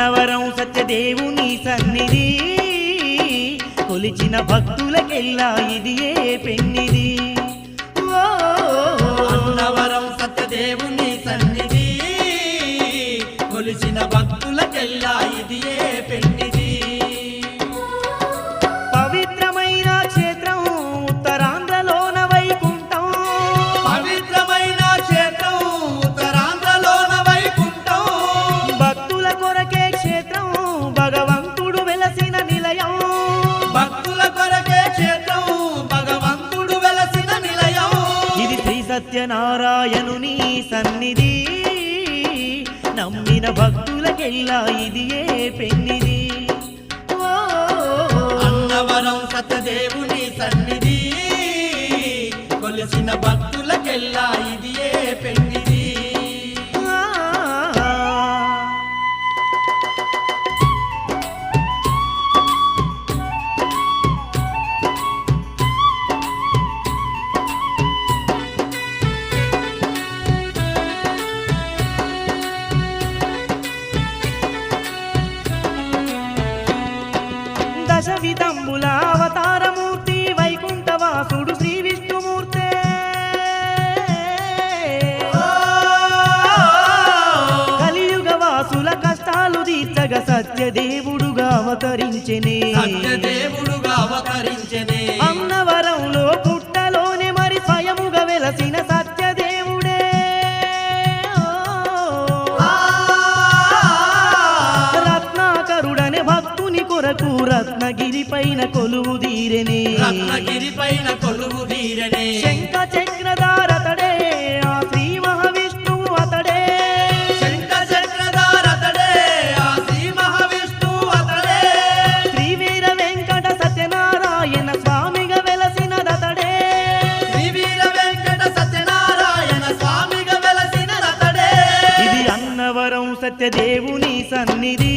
అన్నవరం సత్యదేవుని సన్నిధి కొలిచిన భక్తులకెల్లా ఇది ఏ పెన్నిది అన్నవరం సత్యదేవుని సన్నిధి కొలిచిన భక్తులకెల్లా ఇది ఏ పెన్నిది పవిత్రమైన క్షేత్రం ఉత్తరాంధ్రలోన వైకుంఠం పవిత్రమైన క్షేత్రం ఉత్తరాంధ్రలోన వైకుంఠం భక్తుల కొరకే క్షేత్రం భగవంతుడు వెలసిన నిలయం భక్తుల కొరకే క్షేత్రం భగవంతుడు వెలసిన నిలయం ఇది శ్రీ సత్యనారాయణుని సన్నిధి నమ్మిన భక్తులకెల్లా ఇది ఏ పెన్నిది అన్నవరం సత్యదేవుని సన్నిధి కొలిసిన భక్తులకెల్లా ఇది ఏ పెన్నిది దశవిధంబుల అవతారమూర్తి వైకుంఠవాసుడు శ్రీ విష్ణుమూర్తే కలియుగ వాసుల కష్టాలు తీర్చగ సత్యదేవుడుగా అవతరించెనే సత్యదేవుడుగా అవతరించెనే అన్నవరంలో పుట్టలోనే మరి స్వయముగా వెలసిన సత్యదేవుడే రత్నాకరుడనే భక్తుని కొరకు రత్నగిరి పైన కొలువు తీరెనే రత్నగిరి పైన కొలువు తీరనే శంఖ చక్రధారతడే ఆ శ్రీ మహావిష్ణువు అతడే శంఖ చక్రధారతడే ఆ శ్రీ మహావిష్ణువు అతడే శ్రీ వీర వెంకట సత్యనారాయణ స్వామిగా వెలసినదతడే శ్రీ వీర వెంకట సత్యనారాయణ స్వామిగా వెలసినదతడే ఇది అన్నవరం సత్యదేవుని సన్నిధి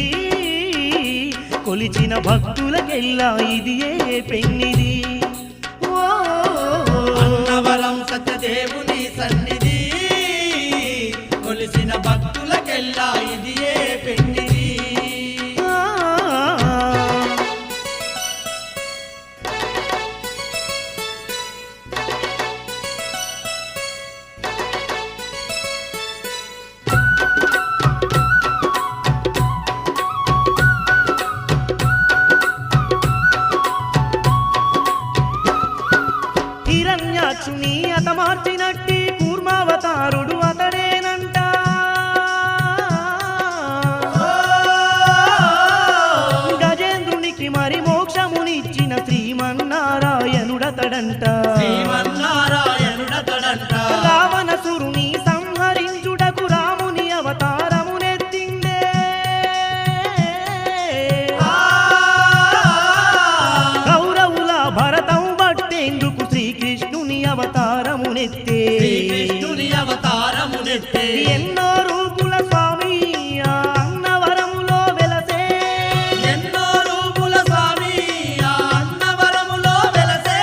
కొలిచిన భక్తులకెల్లా ఇది ఏ పెన్నిది అన్నవరం సత్యదేవుని సన్నిధి కొలిసిన భక్తులకెల్లా ఇది ఏ పెన్నిది హిరణ్యాక్షుని అతమార్చినట్టి కూర్మావతారుడు అతడేనంట గజేంద్రునికి మరి మోక్షమునిచ్చిన శ్రీమన్నారాయణుడతడంట శ్రీమన్నారాయణుడతడంట రావణసురుని సంహరించుటకు రాముని అవతారమునెత్తిండే కౌరవుల భరతం బట్టేందుకు శ్రీకృష్ణుని అవతారమునెత్తే శ్రీకృష్ణుని అవతారమునెత్తే ఎన్నో రూపుల స్వామి ఆ అన్నవరములో వెలసే ఎన్నో రూపుల స్వామి ఆ అన్నవరములో వెలసే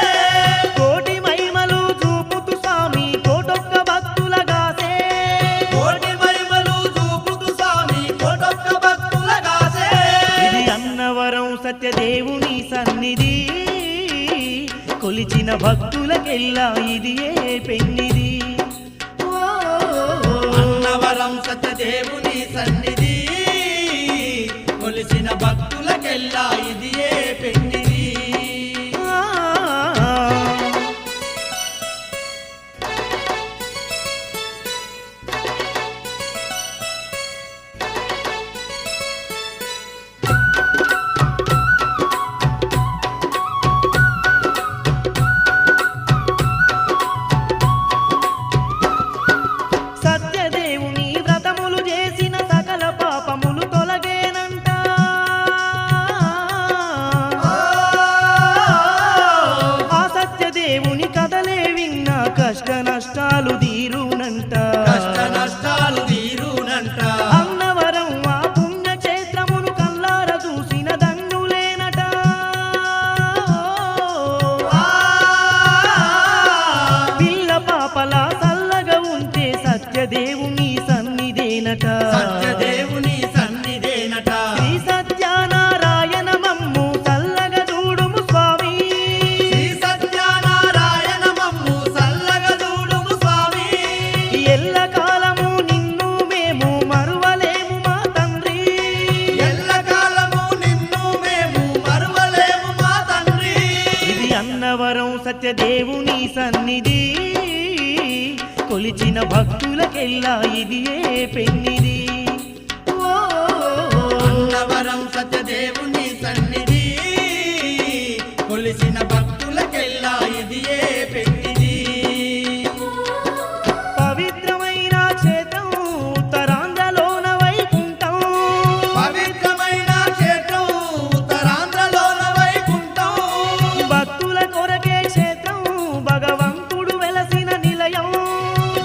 కోటి మహిమలు చూపుతూ స్వామి కోటొక్క భక్తులగాసే కోటి మహిమలు చూపుతూ స్వామి కోటొక్క భక్తులగాసే ఇది అన్నవరం సత్యదేవుని సన్నిధి కొలిచిన భక్తులకెల్లా ఇది ఏ పెన్నిది అన్నవరం సత్యదేవుని సన్నిధి కొలిసిన భక్తులకెల్లా ఇది ఏ పెన్నిది సత్యదేవుని వ్రతములు చేసిన సకల పాపములు తొలగేనంట ఆ సత్యదేవుని కథలే విన్నా కష్ట నష్టాలు తీరునంట కష్ట నష్టాలు తీరునంట అన్నవరం ఆ పుణ్యక్షేత్రమును కల్లార చూసిన దండులేనట పిల్ల పాపల చల్లగా ఉంటే సత్యదేవుని సన్నిధేనట సత్యదేవుని సన్నిధేనట సత్యదేవుని సన్నిధి కొలిచిన భక్తులకెల్లా ఇది ఏ పెన్నిది ఓ అన్నవరం సత్యదేవుని సన్నిధి కొలిసిన భక్తులకెల్లా ఇది ఏ పెన్నిది పవిత్రమైన క్షేత్రం ఉత్తరాంధ్రలోన వైకుంఠం పవిత్రమైన క్షేత్రం ఉత్తరాంధ్రలోన వైకుంఠం భక్తుల కొరకే క్షేత్రం భగవంతుడు వెలసిన నిలయం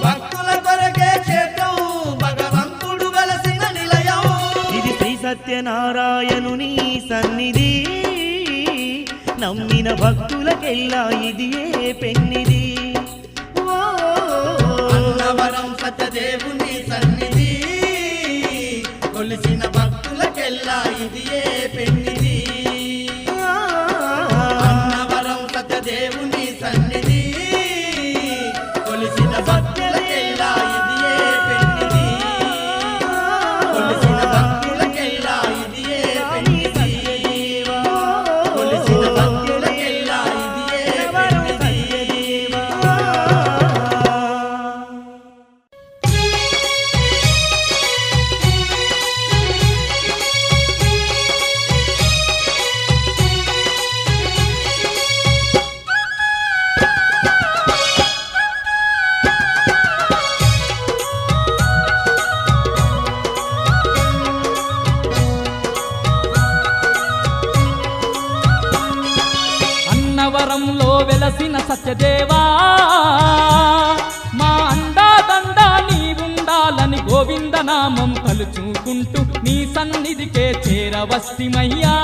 భక్తుల కొరకే క్షేత్రం భగవంతుడు వెలసిన నిలయం ఇది శ్రీ సత్యనారాయణుని సన్నిధి నమ్మిన భక్తులకెల్లా ఇది ఏ పెన్నిది ఓ అన్నవరం సత్యదేవుని సన్నిధి కొలిసిన భక్తులకెల్లా ఇది ఏ పెన్నిది అన్నవరం సత్యదేవుని సన్నిధి కొలిసిన భక్తులకెల్లా ఇది ఏ పెన్నిది కొలిసిన భక్తులకెల్లా ఇది ఏ పెన్నిది కొలిసిన భక్తులకెల్లా ఇది ఏ పెన్నిది అన్నవరంలో వెలసిన సత్యదేవా మా అండాదండ నీవుండాలని గోవిందనామం తలుచుకుంటూ నీ సన్నిధికే చేరవస్తిమయ్యా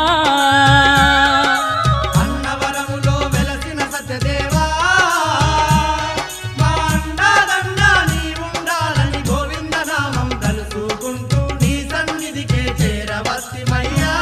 అన్నవరములో వెలసిన సత్యదేవా మా అండాదండ నీవుండాలని గోవిందనామం తలుచుకుంటూ నీ సన్నిధికే చేరవస్తిమయ్యా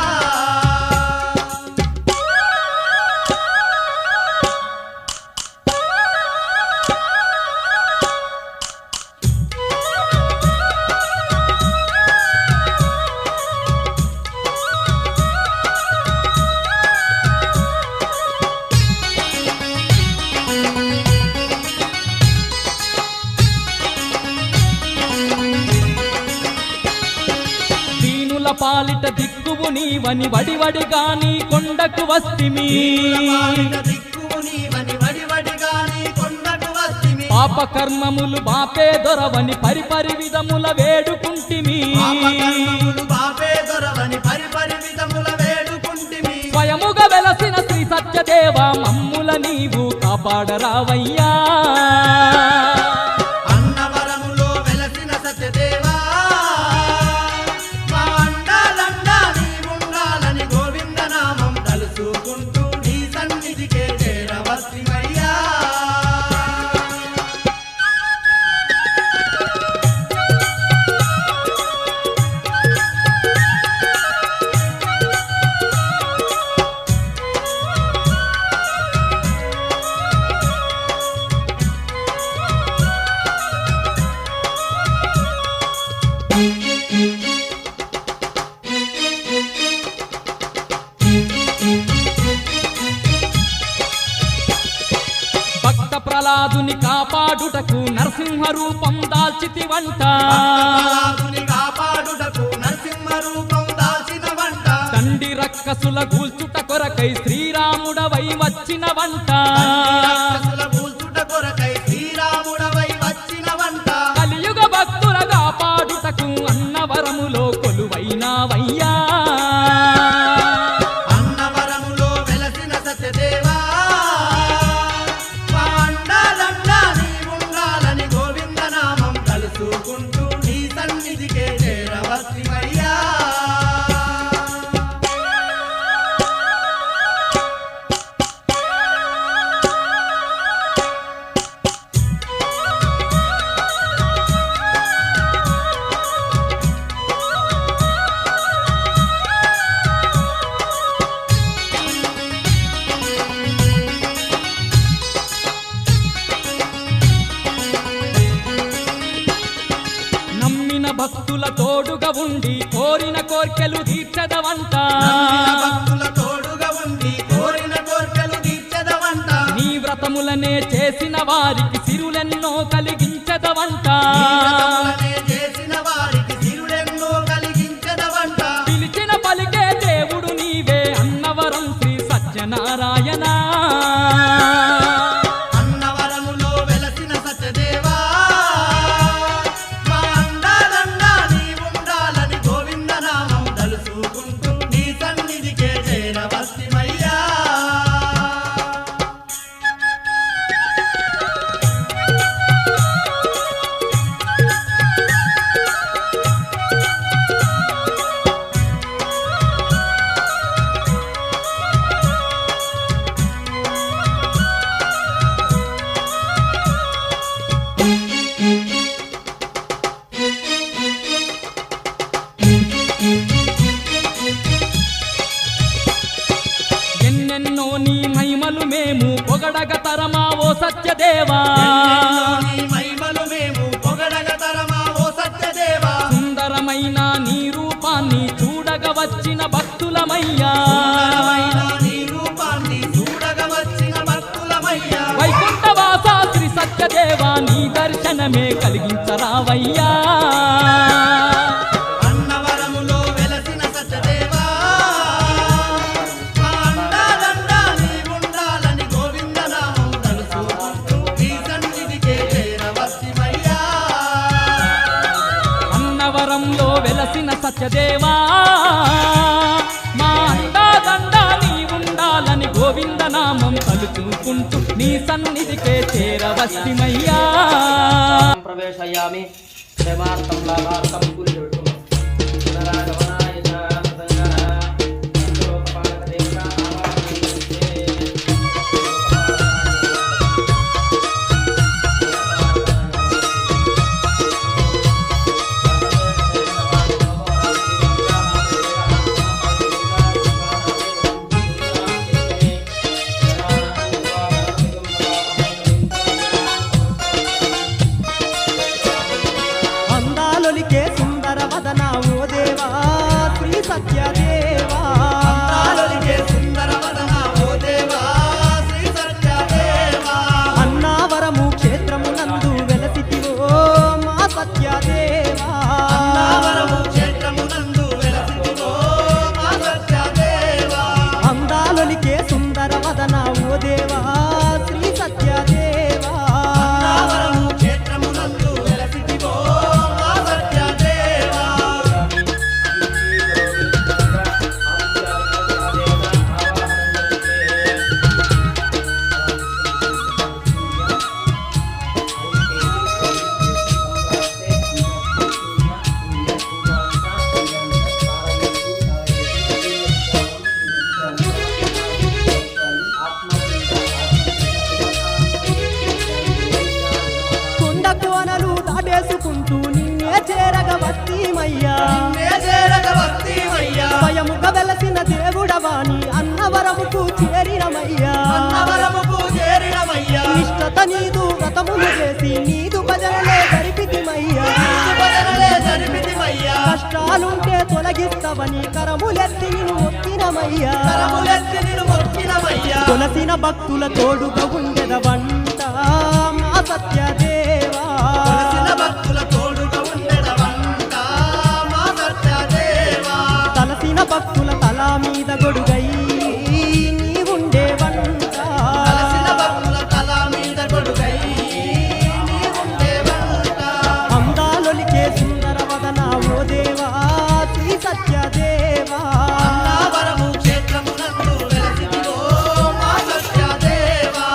దీనుల పాలిట దిక్కువు నీవని వడివడిగా నీ కొండకు వస్తిమి పాలిట దిక్కువు నీవని వడివడిగా నీ కొండకు వస్తిమి పాపకర్మములు బాపే దొరవని పరిపరి విధముల వేడుకుంటిమి పాపకర్మములు బాపే దొరవని పరిపరి విధముల వేడుకుంటిమి స్వయముగా వెలసిన శ్రీ సత్యదేవ మమ్ముల నీవు కాపాడరావయ్యా అన్నవరములో వెలసిన సత్యదేవా మా అండాలండా నీవుండాలని గోవిందనామం తలుచుకుంటూ నీ సన్నిధికే చేరవస్తిమయ్యా భక్త ప్రహ్లాదుని కాపాడుటకు నరసింహ రూపం దాల్చితివంట ప్రహ్లాదుని కాపాడుటకు నరసింహ రూపం దాల్చిన వంట తండ్రి రక్కసుల గూల్చుట కొరకై శ్రీరాముడవై వచ్చిన వంట రాక్షసుల కూల్చుట కొరకై శ్రీరాముడవై వచ్చిన వంట కలియుగ భక్తుల కాపాడుటకు అన్నవరములో కొలువైనావయ్యా అన్నవరములో వెలసిన సత్యదేవా మా అండాలండా నీవుండాలని గోవిందనామం తలుచుకుంటూ నీ సన్నిధికే చేరవస్తిమయ్యా భక్తుల తోడుగా ఉండి కోరిన కోర్కెలు తీర్చదవంట భక్తుల తోడుగా ఉండి కోరిన కోర్కెలు తీర్చదవంట నీ వ్రతము వ్రతములనే చేసిన వారికి సిరులెన్నో కలిగించదవంట వ్రతములనే చేసిన వారికి సిరులెన్నో కలిగించదవంట పిలిచిన పలికే దేవుడు నీవే అన్నవరం శ్రీ సత్యనారాయణ అన్నవరములో వెలసిన సత్యదేవా మా అండాలండా నీవుండాలని గోవింద నామం తలుసుకుంటూ నీ సన్నిధికే చేరవస్తిమయ్యా ఎన్నెన్నో నీ మహిమలు మేము పొగడగ తరమా ఓ సత్యదేవా నీ మహిమలు మేము పొగడగ తరమా ఓ సత్యదేవా సుందరమైన నీ రూపాన్ని చూడగ వచ్చిన భక్తులమయ్యా సుందరమైన నీ రూపాన్ని చూడగ వచ్చిన భక్తులమయ్యా వైకుంఠవాస శ్రీ సత్యదేవా నీ దర్శనమే కలిగించరావయ్యా అన్నవరములో వెలసిన సత్యదేవా మా అండాలండా నీవుండాలని గోవింద నామం తలుసుకుంటూ నీ సన్నిధికే చేరవస్తిమయ్యా అన్నవరంలో వెలసిన సత్యదేవా మా అండాదండ నీవుండాలని గోవింద నామం తలుచుకుంటూ నీ సన్నిధికే చేరవస్తిమయ్యా ప్రవేశయామి క్షేమార్థం లాభార్థం కూలిపెట్టు పునరాగమనాయ చ మృతంగః లోకపాలక దేవతా అందాలొలికే సుందర వదన ఓ దేవా శ్రీ సత్యదేవా అందాలొలికే సుందరవదన ఓ దేవా శ్రీ సత్యదేవా అన్నావరము క్షేత్రమునందు వెలసితివో మా సత్యదేవా అన్నావరము క్షేత్రమునందు వెలసితివో మా సత్యదేవా అందాలొలికే సుందర వదన ఓ దేవా శ్రీ సత్యదేవా అన్నావరము క్షేత్రమునందు వెలసితివో మా సత్యదేవా కొండ కోనలు దాటేసుకుంటూ నిన్నే చేరగ వస్తీమయ్యా నిన్నే చేరగవస్తిమయ్యా స్వయముగా వెలసిన దేవుడవాని అన్నవరముకు చేరినమయ్యా అన్నవరముకు చేరినమయ్యా నిష్టత నీదు వ్రతములు చేసి నీదు భజనలే జరిపితిమయ్యా భజనలే జరిపితిమయ్యా కష్టాలుంటే తొలగిస్తావని కరములెత్తి నిన్ను మొక్కినమయ్యా కరములెత్తి నిన్ను మొక్కినమయ్యా కొలసిన భక్తుల తోడుగా ఉండెదవంట మా సత్యదేవా కొలసిన భక్తుల తోడుగా ఉండెదవంట మా సత్యదేవా తలసిన భక్తుల తల మీద గొడుగై నీవుండేవంట కలసిన భక్తుల తల మీద గొడుగై నీవుండేవంట అందాలొలికే సుందర వదన ఓ దేవా శ్రీ సత్యదేవా అన్నావరము క్షేత్రమునందు వెలసితివో మా సత్యదేవా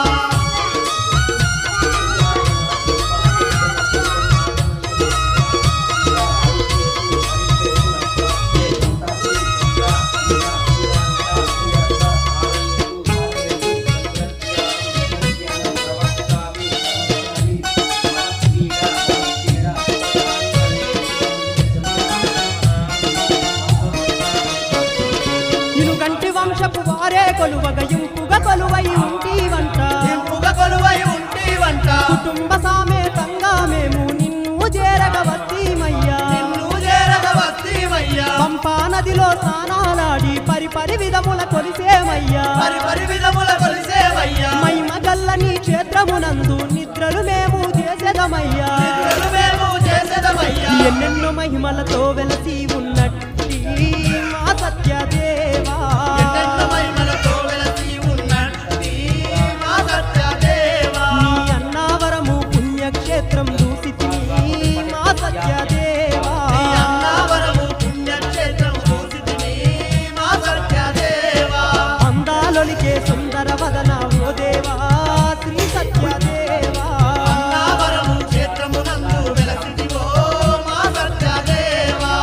ఇనుగంటి వంశపు వారే కొలువగ ఇంపుగా కొలువై ఉంటివంట ఇంపుగా కొలువై ఉంటివంట కుటుంబ సామేతంగా మేము నిన్ను చేరగ వస్తీమయ్యా నిన్ను చేరగవస్తిమయ్యా పంపా నదిలో స్నానాలాడి పరిపరి విధముల కొలిసేమయ్యా పరి పరి విధముల కొలిసేవయ్యా మహిమ గల్ల నీ క్షేత్ర ఎన్నెన్నో మహిమలతో వెలసి ఉన్నట్టి మా సత్యదేవా ఎన్నెన్నో మహిమలతో వెలసి ఉన్నట్టి మా సత్యదేవా నీ అన్నావరము పుణ్యక్షేత్రం దూసితిని మా సత్యదేవా నీ అన్నావరము పుణ్యక్షేత్రం చూసితిని మా సత్యదేవా అందాలొలికే సుందర వదన ఓ దేవా శ్రీ సత్యదేవా అన్నావరము క్షేత్రమునందు వెలసితివో మా సత్యదేవా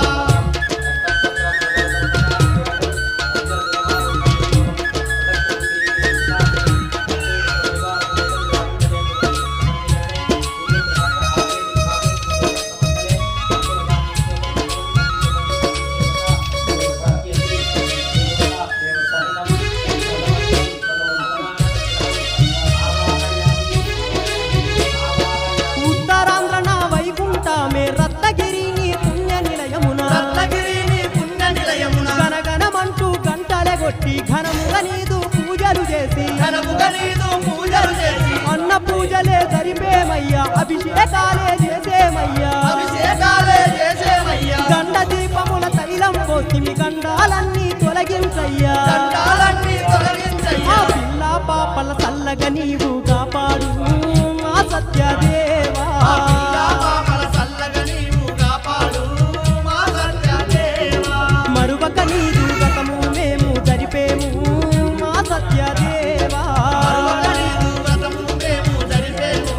ఉత్తరాంధ్ర నా వైకుంఠమే రత్నగిరి నీ పుణ్య నిలయమున రత్నగిరి నీ పుణ్య నిలయమున గనగనమంటూ గంటలే కొట్టి ఘనముగా నీదు పూజలు చేసి ఘనముగా నీదు పూజలు చేసి అన్న పూజలే జరిపేమయ్యా అభిషేకాలే చేసేమయ్యా అభిషేకాలే చేసేమయ్యా గండ దీపముల తైలం పోసిమి గండాలన్నీ తొలగించయ్యా దండాలన్నీ ఆ తొలగించయ్యా పిల్ల పాపల చల్లగా నీవు కాపాడు మా సత్యదేవా ఆ పిల్ల పాపల చల్లగా నీవు కాపాడు మా సత్యదేవా మరువక నీదు గతము మేము జరిపేము మా సత్యదేవా మరువక నీదు వ్రతము మేము జరిపేము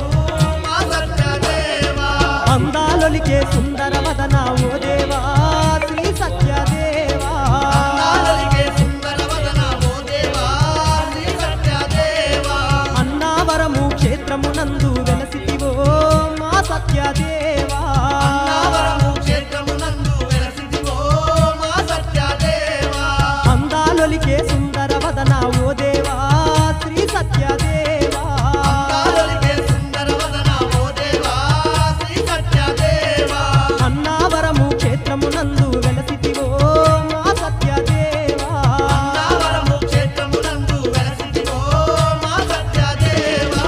మా సత్యదేవా అందాలొలికే సుందర వదన ఓ దేవా శ్రీ సత్యదేవా నాలుగే సుందరవదన ఓ దేవా శ్రీ సత్యదేవా అన్నావరము క్షేత్రమునందు వెలసితివో మా సత్యదేవా అన్నావరము క్షేత్రమునందు వెలసితివో మా సత్యదేవా అందాలొలికే సుందర వదన ఓ దేవా శ్రీ సత్యదేవా నాలుగే సుందరవదన ఓ దేవా శ్రీ సత్యదేవా అన్నావరము క్షేత్రమునందు వెలసితివో మా సత్యదేవా అన్నావరము క్షేత్రమునందు వెలసితివో మా సత్యదేవా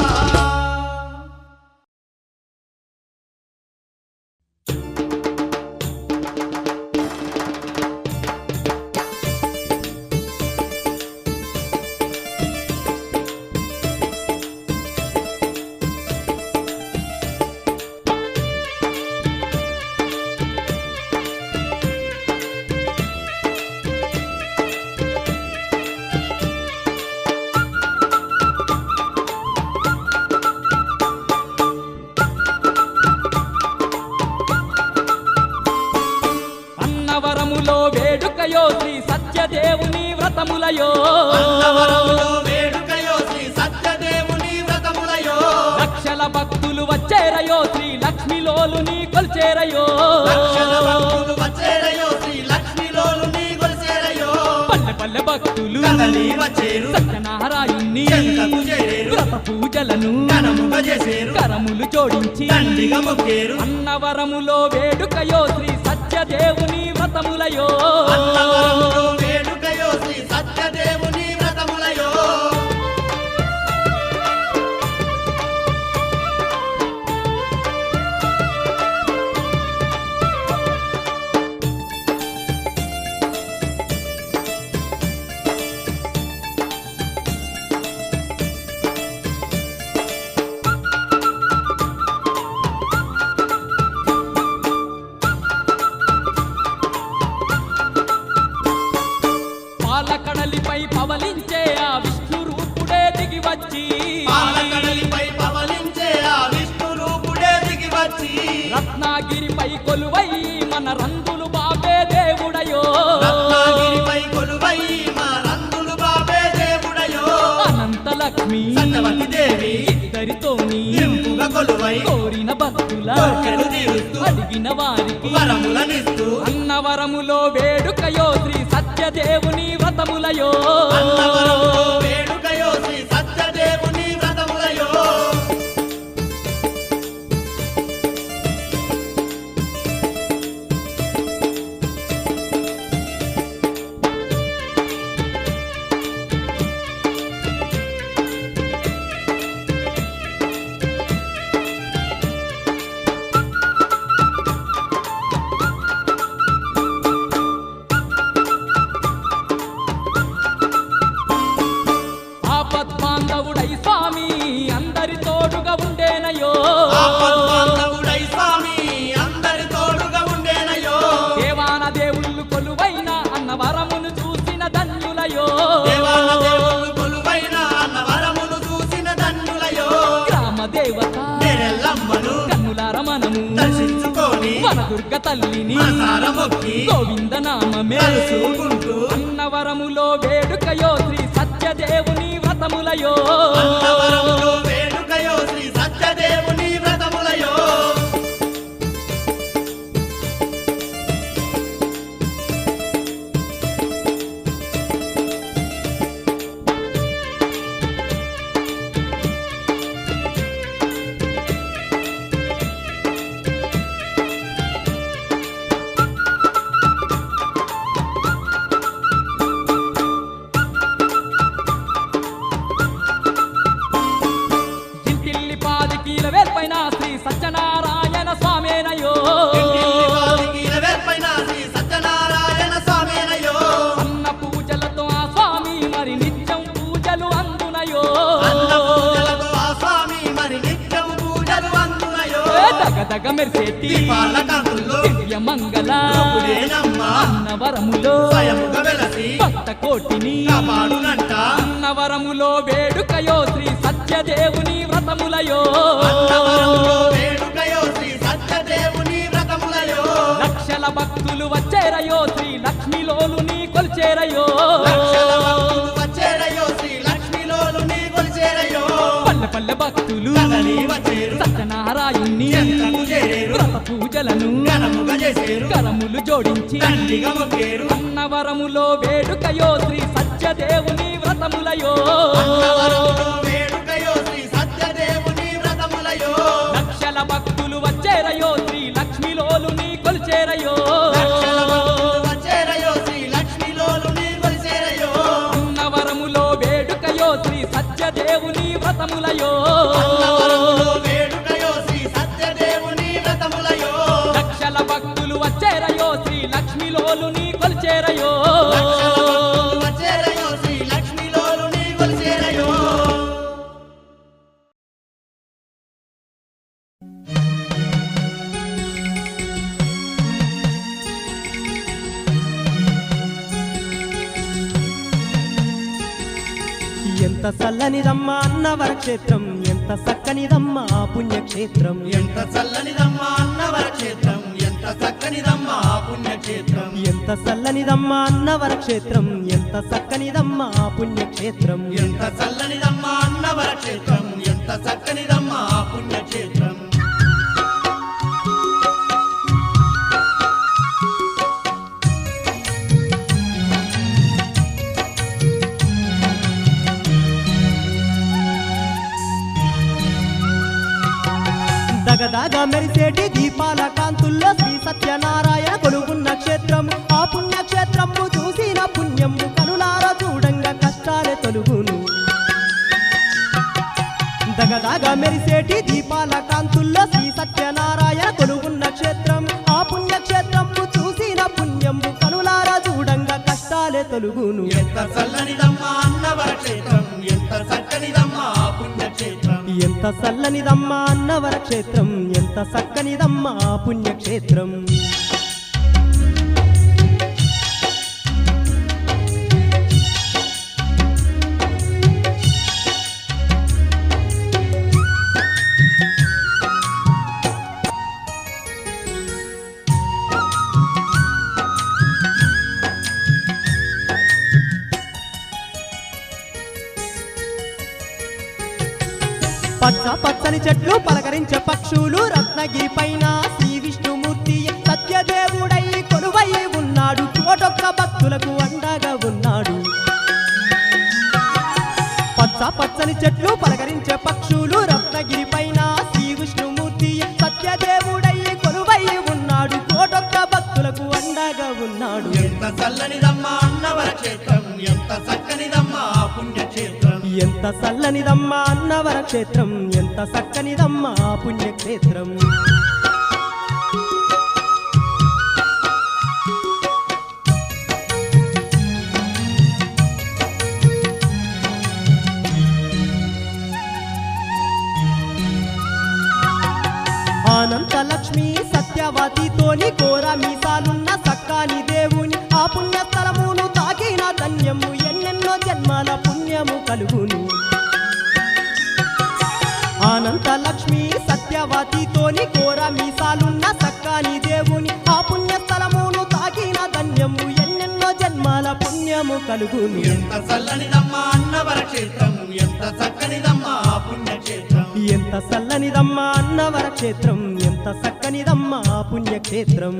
అన్నవరములో వేడుకయో శ్రీ సత్యదేవుని వ్రతములయో అన్నవరములో వేడుకయో శ్రీ సత్యదేవుని వ్రతములయో లక్షల భక్తులు వచ్చేరయో శ్రీ లక్ష్మిలోలుని కొల్చేరయో లక్షల భక్తులు వచ్చేరయో శ్రీ లక్ష్మిలోలు నీ కొలిసేరయో పల్లె పల్లె భక్తులు కదలి వచ్చేరు సత్యనారాయణ్ణి చెంతకు చేరేరు వ్రత పూజలను ఘనముగా చేసేరు కరములు జోడించి దండిగా మొక్కేరు అన్నవరములో వేడుకయో శ్రీ సత్యదేవుని వ్రతములయో అన్నవరములో వేడుకయో శ్రీ సత్యదేవుని వ్రతములయో పాలకడలిపై పవలించే ఆ విష్ణు రూపుడే దిగి వచ్చి పాలకడలిపై పవలించే ఆ విష్ణు రూపుడే దిగి వచ్చి రత్నాగిరిపై కొలువై మన రంగులు బాబే దేవుడయో రత్నాగిరిపై కొలువై మా రంగులు బాబే దేవుడయో అనంత లక్ష్మి సత్యవతి దేవి ఇద్దరితోని ఇంపుగా కొలువై కోరిన భక్తుల కోర్కెలు తీరుస్తూ అడిగిన వారికి వరములనిస్తూ అన్నవరములో వేడుకయో శ్రీ సత్యదేవుని వ్రతములయో అన్నవరములో వేడుకయో శ్రీ సత్యదేవుని వ్రతములయో దుర్గ తల్లిని మనసార మొక్కి గోవింద నామమే తలుచుకుంటూ అన్నవరములో వేడుకయో శ్రీ సత్యదేవుని వ్రతములయో అన్నవరములో వేడుకయో శ్రీ సత్యదేవుని వ్రతములయో ఇంటిల్లి పాదికీల వేర్పైన శ్రీ సత్యనారాయణ స్వామేనయో వేర్పైన శ్రీ సత్యనారాయణ స్వామినయో అన్న పూజలతో ఆ స్వామి మరి నిత్యం పూజలు అందునయో అన్న పూజలతో ఆ స్వామి మరి నిత్యం పూజలు అందునయో దగదగ మెరిసేటి దీపాల కాంతుల్లో దివ్య మంగళ రూపుడేనమ్మా అన్నవరములో స్వయముగా వెలసి భక్త కోటిని కాపాడునంట అన్నవరములో వేడుకయో శ్రీ సత్యదేవుని వ్రతములయో అన్నవరములో వేడుకయో శ్రీ సత్యదేవుని వ్రతములయో లక్షల భక్తులు వచ్చేరయో శ్రీ లక్ష్మీలోలుని కొల్చేరయో లక్షల భక్తులు వచ్చేరయో శ్రీ లక్ష్మీలోలుని కొలిచేరయో పల్లె పల్లె భక్తులు కదలి వచ్చేరు సత్యనారాయణ్ణి చెంతకు చేరేరు వ్రత పూజలను ఘనముగా చేసేరు కరములు జోడించి దండిగా మొక్కేరు అన్నవరములో వేడుకయో శ్రీ సత్యదేవుని వ్రతములయో అన్నవరములో వేడుకయో శ్రీ సత్యదేవుని వ్రతములయో లక్షల భక్తులు వచ్చేరయో శ్రీ లక్ష్మీలోలుని కొల్చేరయో లక్షల భక్తులు వచ్చేరయో శ్రీ లక్ష్మీలోలుని కొలిచేరయో అన్నవరములో వేడుకయో శ్రీ సత్యదేవుని వ్రతములయో అన్నవరములో వేడుకయో శ్రీ సత్యదేవుని వ్రతములయో లక్షల భక్తులు వచ్చేరయో శ్రీ లక్ష్మీలోలుని కొల్చేరయో లక్షల భక్తులు వచ్చేరయో శ్రీ లక్ష్మీలోలుని కొలిచేరయో ఎంత చల్లనిదమ్మ అన్నవర క్షేత్రం ఎంత చక్కనిదమ్మ ఆ పుణ్యక్షేత్రం ఎంత చల్లనిదమ్మా అన్నవర క్షేత్రం ఎంత చక్కనిదమ్మా ఆ పుణ్యక్షేత్రం ఎంత చల్లనిదమ్మ అన్నవర క్షేత్రం ఎంత చక్కనిదమ్మ ఆ పుణ్యక్షేత్రం ఎంత చల్లనిదమ్మా అన్నవర క్షేత్రం ఎంత చక్కనిదమ్మా ఆ పుణ్యక్షేత్రం దగదగ మెరిసేటి దీపాల కాంతుల్లో శ్రీ సత్యనారాయణ కొలుగున్న క్షేత్రం ఆ పుణ్యక్షేత్రము చూసిన పుణ్యము కనులార చూడంగా కష్టాలే తొలుగును దగదగ మెరిసేటి దీపాల కాంతుల్లో శ్రీ సత్యనారాయణ కొలుగున్న క్షేత్రం ఆ పుణ్యక్షేత్రము చూసిన పుణ్యము కనులార చూడంగా కష్టాలే తొలుగును ఎంత చల్లనిదమ్మా అన్నవర క్షేత్రం ఎంత చక్కనిదమ్మా ఆ పుణ్యక్షేత్రం ఎంత చల్లనిదమ్మ అన్నవర క్షేత్రం ఎంత చక్కనిదమ్మ ఆ పుణ్యక్షేత్రం పచ్చ పచ్చని చెట్లు పలకరించే పక్షులు రత్నగిరి పైన శ్రీ విష్ణుమూర్తి సత్యదేవుడై కొలువై ఉన్నాడు కోటొక్క భక్తులకు అండగా ఉన్నాడు పచ్చ పచ్చని చెట్లు పలకరించే పక్షులు రత్నగిరి పైన శ్రీ విష్ణుమూర్తి సత్యదేవుడై కొలువై ఉన్నాడు కోటొక్క భక్తులకు అండగా ఉన్నాడు ఎంత చల్లనిదమ్మా అన్నవర క్షేత్రం ఎంత చక్కనిదమ్మా ఆ పుణ్యక్షేత్రం ఎంత చల్లనిదమ్మ అన్నవర క్షేత్రం ఎంత చక్కనిదమ్మ ఆ పుణ్యక్షేత్రం అనంత లక్ష్మి సత్యవతితోని ఘోర మీసాలున్న సక్కాని దేవుని ఆ పుణ్యస్థలమును తాకిన ధన్యము ఎన్నెన్నో జన్మల పుణ్యము కలుగును అనంత లక్ష్మి సత్యవతితోని ఘోర మీసాలున్న సక్కాని దేవుని కలుగును ఎంత చల్లనిదమ్మా అన్నవర క్షేత్రం ఎంత చక్కనిదమ్మా ఆ పుణ్యక్షేత్రం ఎంత చల్లనిదమ్మా అన్నవర క్షేత్రం ఎంత చక్కనిదమ్మా ఆ పుణ్యక్షేత్రం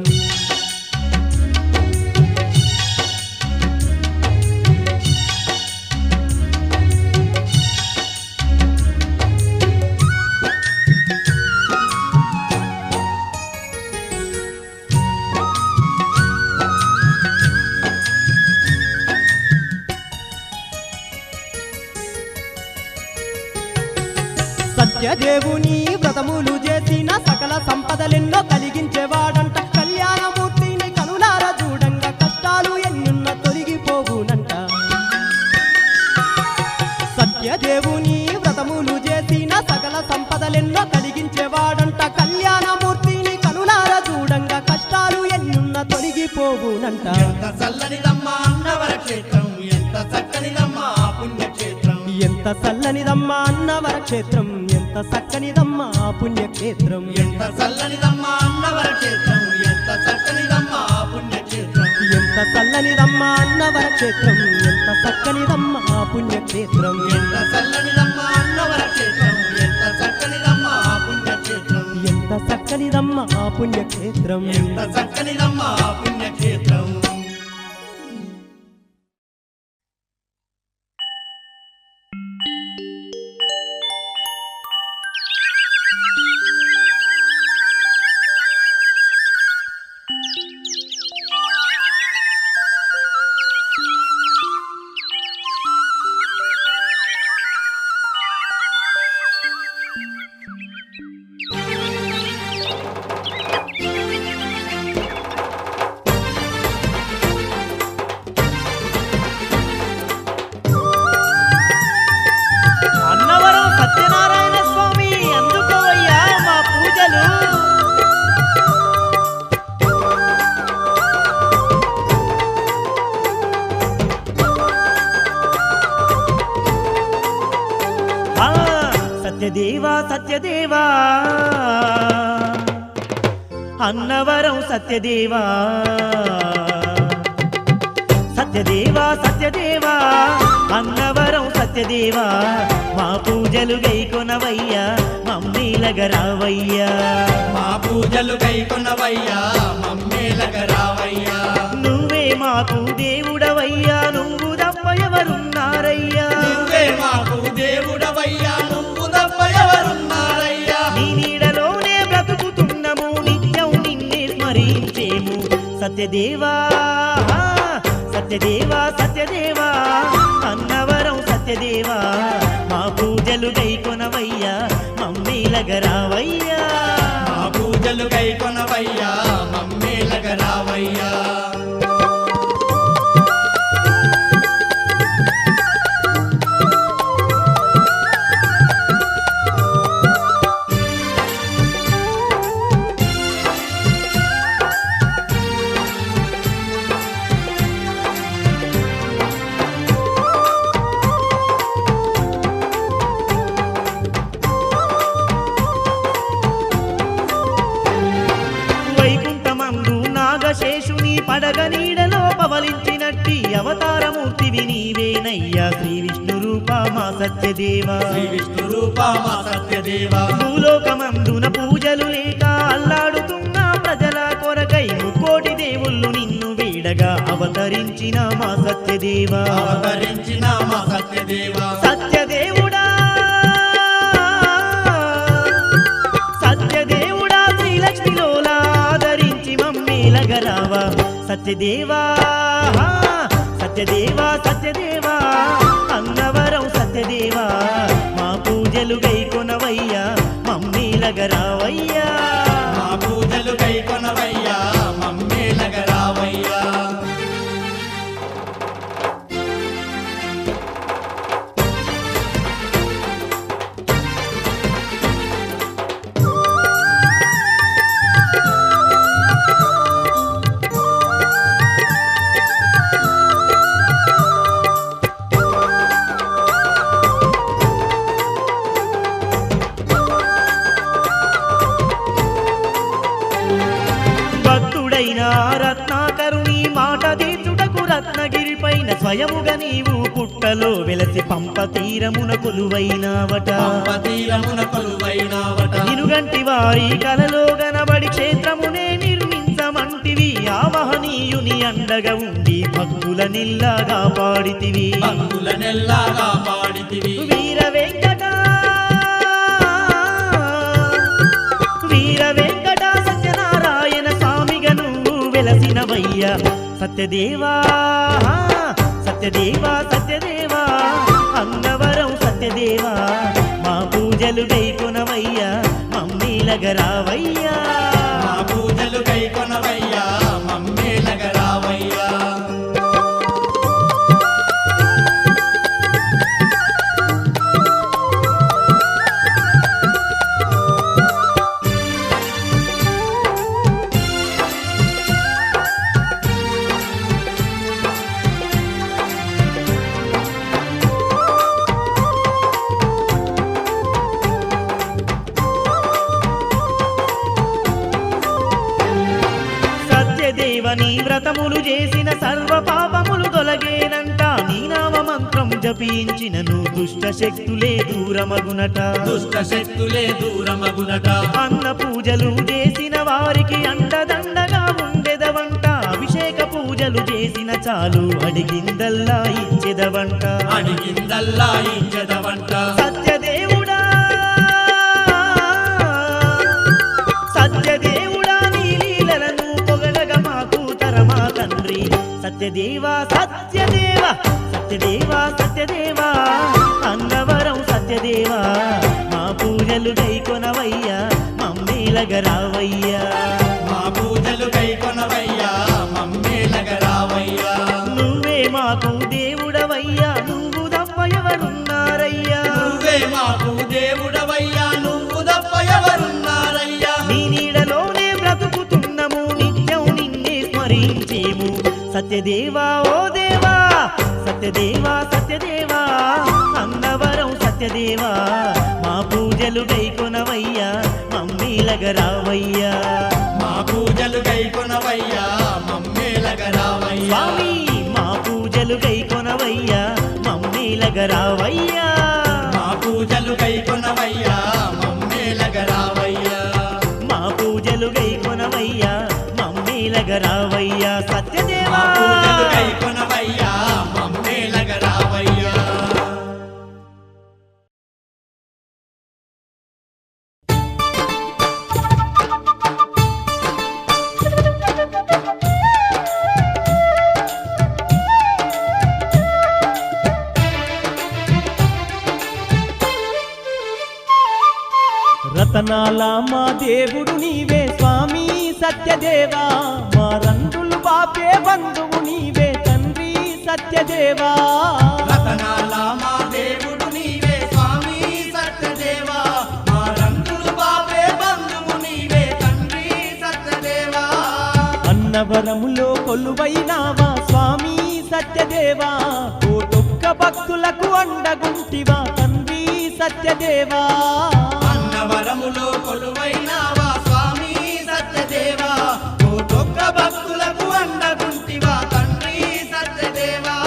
సత్యదేవుని వ్రతములు చేసిన సకల సంపదలెన్నో కలిగించేవాడంట కళ్యాణమూర్తిని కనులార చూడంగా కష్టాలు ఎన్నున్న తొలగిపోవునంట సత్యదేవుని వ్రతములు చేసిన సకల సంపదలెన్నో కలిగించేవాడంట కళ్యాణమూర్తిని కనులార చూడంగా కష్టాలు ఎన్నున్న తొలగిపోవునంట ఎంత చల్లనిదమ్మా అన్నవర క్షేత్రం ఎంత చక్కనిదమ్మా ఆ పుణ్యక్షేత్రం ఎంత చల్లనిదమ్మా అన్నవర క్షేత్రం ఎంత చక్కనిదమ్మా ఆ పుణ్యక్షేత్రం ఎంత చల్లనిదమ్మా అన్నవర క్షేత్రం ఎంత చక్కనిదమ్మా ఆ పుణ్యక్షేత్రం ఎంత చల్లనిదమ్మా అన్నవర క్షేత్రం ఎంత చక్కనిదమ్మా ఆ పుణ్యక్షేత్రం ఎంత చల్లనిదమ్మా అన్నవర క్షేత్రం ఎంత చక్కనిదమ్మా ఆ పుణ్యక్షేత్రం ఎంత చక్కనిదమ్మా ఆ పుణ్యక్షేత్రం ఎంత చక్కనిదమ్మా ఆ పుణ్యక్షేత్రం అన్నవరం సత్యనారాయణ స్వామి అందుకోవయ్యా మా పూజలు ఆ, సత్యదేవా సత్యదేవా అన్నవరం సత్యదేవా సత్యదేవా సత్యదేవా అన్నవరం సత్యదేవా మా పూజలు గైకొనవయ్యా మమ్మీలగరావయ్యా మా పూజలు కైకొనవయ్యా మమ్మేలగ రావయ్యా నువ్వే మాకు దేవుడవయ్యా నువ్వు తప్ప ఎవరున్నారయ్యా నువ్వే మాకు దేవుడవయ్యా నువ్వు తప్ప ఎవరున్నారయ్యా నీ నీడలోనే బ్రతుకుతున్నాము నిత్యం నిన్నే స్మరించేము సత్యదేవా సత్యదేవా సత్యదేవా అన్నవరం సత్యదేవా మా పూజలు గైకొనవయ్యా మమ్మీలగరావయ్యా మా పూజలు కైకొనవయ్యా మమ్మేలగ రావయ్యా వైకుంఠమందు నాగశేషుని పడగ నీడలో పవలించినట్టి అవతారమూర్తివి నీవేనయ్యా శ్రీ విష్ణు రూప మా సత్యదేవా శ్రీ విష్ణు రూప మా సత్యదేవా భూలోకమందున పూజలు లేక అల్లాడుతున్న ప్రజల కొరకై ముక్కోటి దేవుళ్ళు నిన్ను వీడగా అవతరించిన మా సత్యదేవా అవతరించిన మా సత్యదేవా సత్యదేవుడా సత్యదేవుడా శ్రీలక్ష్మిలోలా ఆదరించి మమ్మీలగరావా సత్యదేవా సత్యదేవా సత్యదేవా అన్నవరం సత్యదేవా మా పూజలు గైకొనవయ్యా మమ్మీలగరావయ్యా మా పూజలు కైకొనవయ్యా మమ్మేలగ రావయ్యా భక్తుడైన రత్నాకరుని మాట తీర్చుటకు రత్నగిరిపైన స్వయముగా నీవు పుట్టలో వెలసి పంప తీరమున కొలువైనావట తీరమున కొలువైనావట నినుగంటి వారి కలలో గనబడి క్షేత్రమునే నిర్మించమంటివి ఆ మహనీయుని అండగా ఉండి భక్తుల నిల్లాగా పాడితివి భక్తుల నెల్లాగా పాడితివి వీర వెంకట సత్యనారాయణ స్వామిగా నువ్వు వెలసినవయ్యా సత్యదేవా సత్యదేవా సత్యదేవా అన్నవరం సత్యదేవా మా పూజలు గైకొనవయ్యా మమ్మీలగరావయ్యా మా పూజలు కైకొనవయ్యా మమ్మేలగరావయ్యా నీ వ్రతములు చేసిన సర్వ పాపములు తొలగేనంట నీ నామ మంత్రం జపించినను దుష్ట శక్తులే దూరమగునట దుష్ట శక్తులే దూరమగునట అన్న పూజలు చేసిన వారికి అండదండగా ఉండెదవంట అభిషేక పూజలు చేసిన చాలు అడిగిందల్లా ఇచ్చెదవంట అడిగిందల్లా ఇచ్చెదవంట సత్యదేవుడా సత్యదేవుడా నీ లీలలను పొగడగా మాకు తరమా తండ్రి సత్యదేవా సత్యదేవా సత్యదేవా సత్యదేవా అన్నవరం సత్యదేవా మా పూజలు గైకొనవయ్యా మమ్మీలగరావయ్యా మా పూజలు కైకొనవయ్యా మమ్మేలగరావయ్యా నువ్వే మాకు దేవుడవయ్యా నువ్వు తప్ప ఎవరున్నారయ్యా నువ్వే మాకు దేవుడవయ్యా నువ్వు తప్ప ఎవరున్నారయ్యా నీ నీడలోనే బ్రతుకుతున్నాము నిత్యం నిన్నే స్మరించేము సత్యదేవా ఓ దేవా సత్యదేవా సత్యదేవా అన్నవరం సత్యదేవా మా పూజలు గైకొనవయ్యా మమ్మీలగరావయ్యా మా పూజలు కైకొనవయ్యా మమ్మేలగరావయ్యా స్వామి మా పూజలు గైకొనవయ్యా మమ్మీలగరావయ్యా మా పూజలు కైకొనవయ్యా మమ్మేలగరావయ్యా మా పూజలు గైకొనవయ్యా మమ్మీలగరావయ్యా మా సత్యదేవా పూజలు కైకొనవయ్యా మమ్మేలగరావయ్యా రతనాల మా దేవుడు నీవే స్వామి సత్యదేవా మా రంగులు బాపే బంధువు నీవే తండ్రి సత్యదేవా రతనాల మా దేవుడు నీవే స్వామి సత్యదేవా మా రంగులు బాబే బంధువు నీవే తండ్రి సత్యదేవా అన్నవరములో కొలువైనావా స్వామి సత్యదేవా కోటొక్క భక్తులకు అండగుంటివా తండ్రి సత్యదేవా అన్నవరములో కొలువైనావా స్వామి సత్యదేవా కోటొక్క భక్తులకు అండగుంటివా తండ్రి సత్యదేవా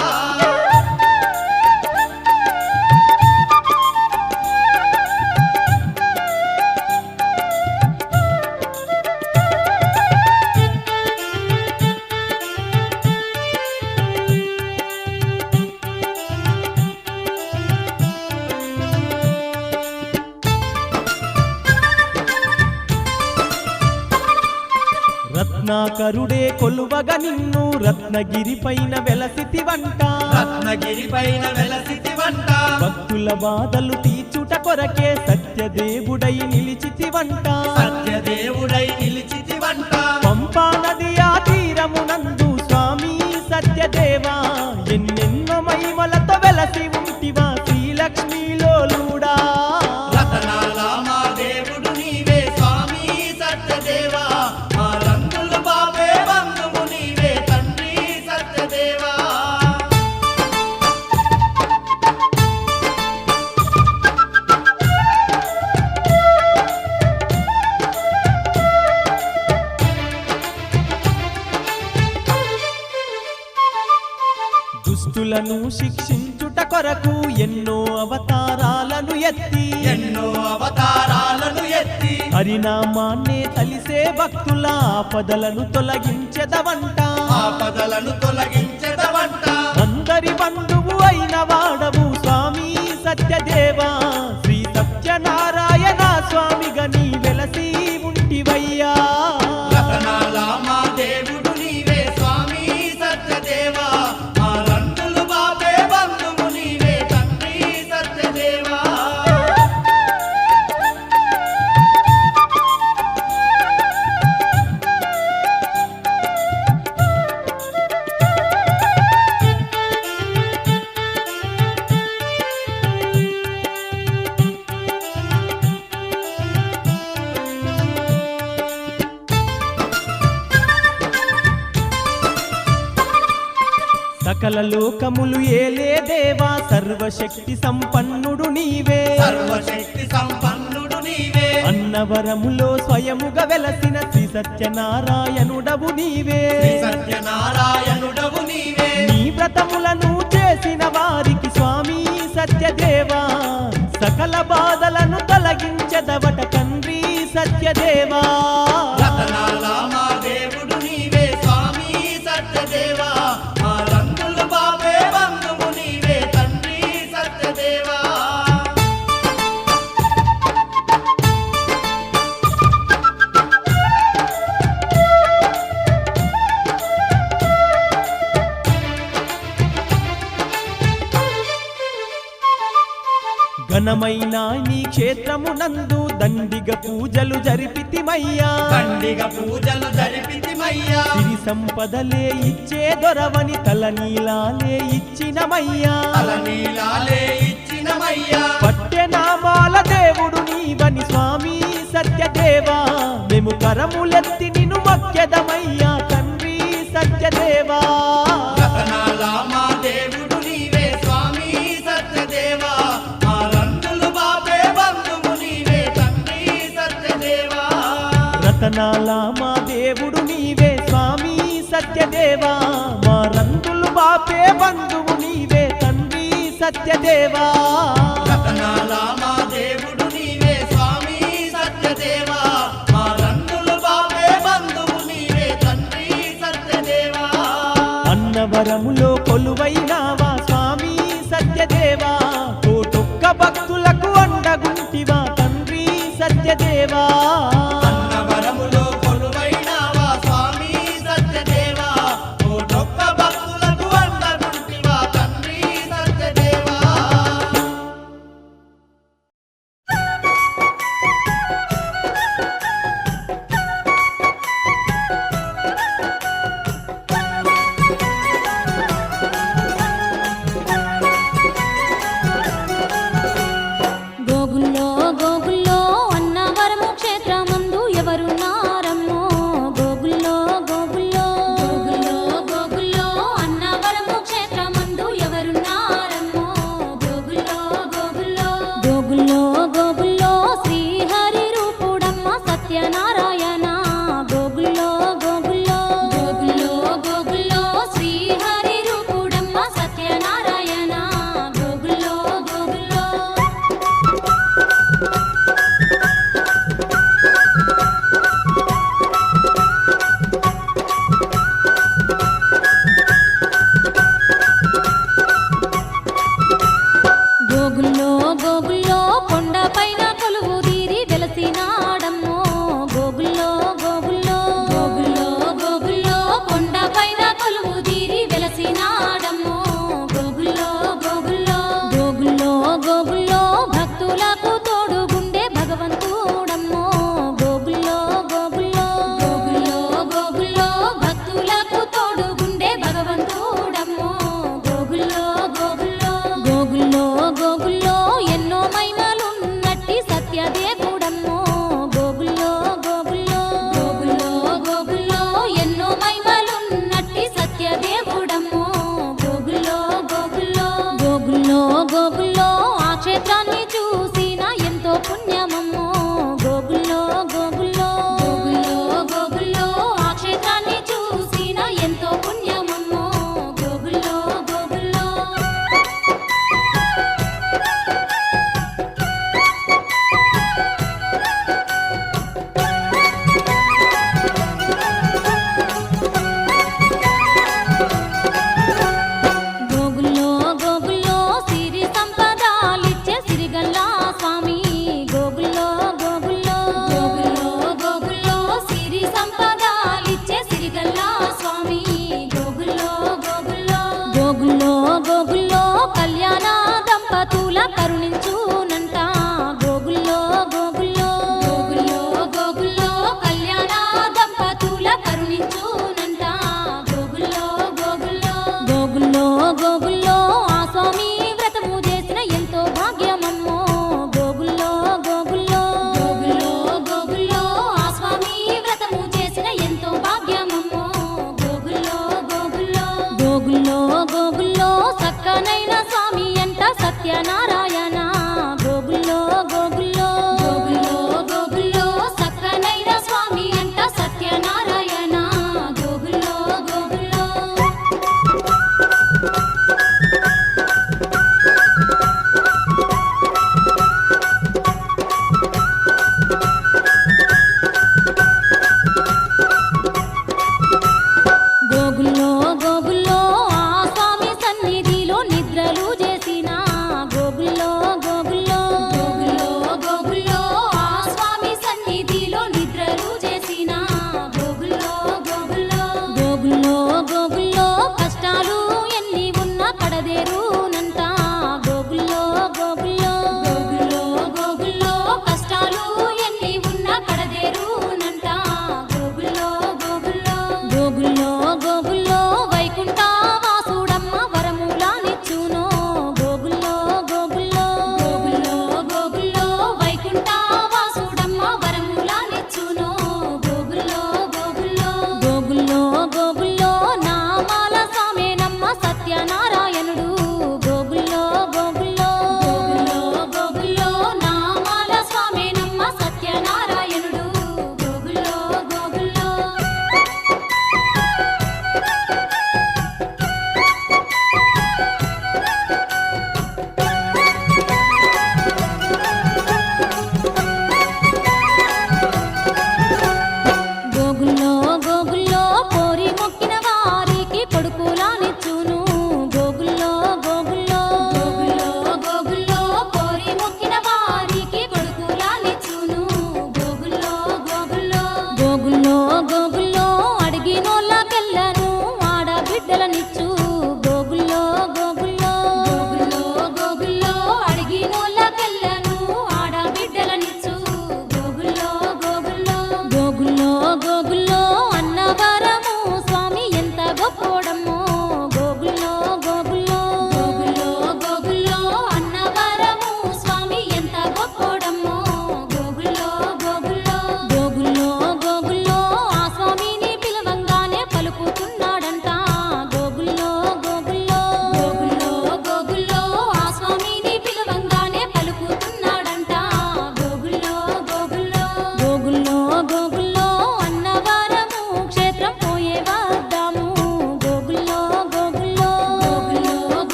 రత్నాకరుడే కొలువగా నిన్ను రత్నగిరి పైన వెలసితివంట రత్నగిరి పైన వెలసితివంట భక్తుల బాధలు తీర్చుట కొరకే సత్యదేవుడై నిలిచితివంట సత్యదేవుడై నిలిచితివంట పంపా నది ఆ తీరమునందు స్వామి సత్యదేవా ఎన్నెన్నో మహిమలతో వెలసి ఉంటివా శ్రీలక్ష్మీలోలుడా రతనాల మా దేవుడు నీవే స్వామి సత్యదేవా మా రంగులు బాబే బంధువు నీవే తండ్రి సత్యదేవా దుష్టులను శిక్షించుట కొరకు ఎన్నో అవతారాలను ఎత్తి ఎన్నో అవతారాలను ఎత్తి హరినామాన్నే తలిసే భక్తుల ఆపదలను తొలగించెదవంట ఆపదలను తొలగించెదవంట అందరి బంధువు అయిన వాడవు స్వామి సత్యదేవా శ్రీ సత్యనారాయణ స్వామిగా నీ వెలసి ఉంటివయ్యా రతనాల మా దేవుడు నీవే స్వామి సత్యదేవా మా రంగులు బాబే బంధువు నీవే తండ్రి సత్యదేవా సకల లోకములు ఏలే దేవా సర్వశక్తి సంపన్నుడు నీవే సర్వశక్తి సంపన్నుడు నీవే అన్నవరములో స్వయముగా వెలసిన శ్రీ సత్యనారాయణుడవు నీవే శ్రీ సత్యనారాయణుడవు నీవే నీ వ్రతములను చేసిన వారికి స్వామి సత్యదేవా సకల బాధలను తొలగించదవట తండ్రి సత్యదేవా రతనాల మా దేవుడు నీవే స్వామి సత్యదేవా మా రంగులు బాబే బంధువు నీవే తండ్రి సత్యదేవా ఘనమైన నీ క్షేత్రమునందు దండిగ పూజలు జరిపితిమయ్యా దండిగ పూజలు జరిపితిమయ్యా సిరి సంపదలే ఇచ్చే దొరవని తలనీలాలే ఇచ్చినమయ్యా తలనీలాలే ఇచ్చినమయ్యా పట్టెనామాల దేవుడు నీవని స్వామి సత్యదేవా మేము కరములెత్తి నిన్ను మొక్కెదమయ్యా తండ్రి సత్యదేవా రతనాల మా దేవుడు నీవే స్వామి సత్యదేవా మా రంగులు బాబే బంధువు నీవే తండ్రి సత్యదేవా రతనాల మా దేవుడు నీవే స్వామి సత్యదేవా మా రంగులు బాపే బంధువు నీవే తండ్రి సత్యదేవా రతనాల మా దేవుడు నీవే స్వామి సత్యదేవా మా రంగులు బాబే బంధువు నీవే తండ్రి సత్యదేవా అన్నవరములో కొలువైనావా స్వామి సత్యదేవా కోటొక్క భక్తుల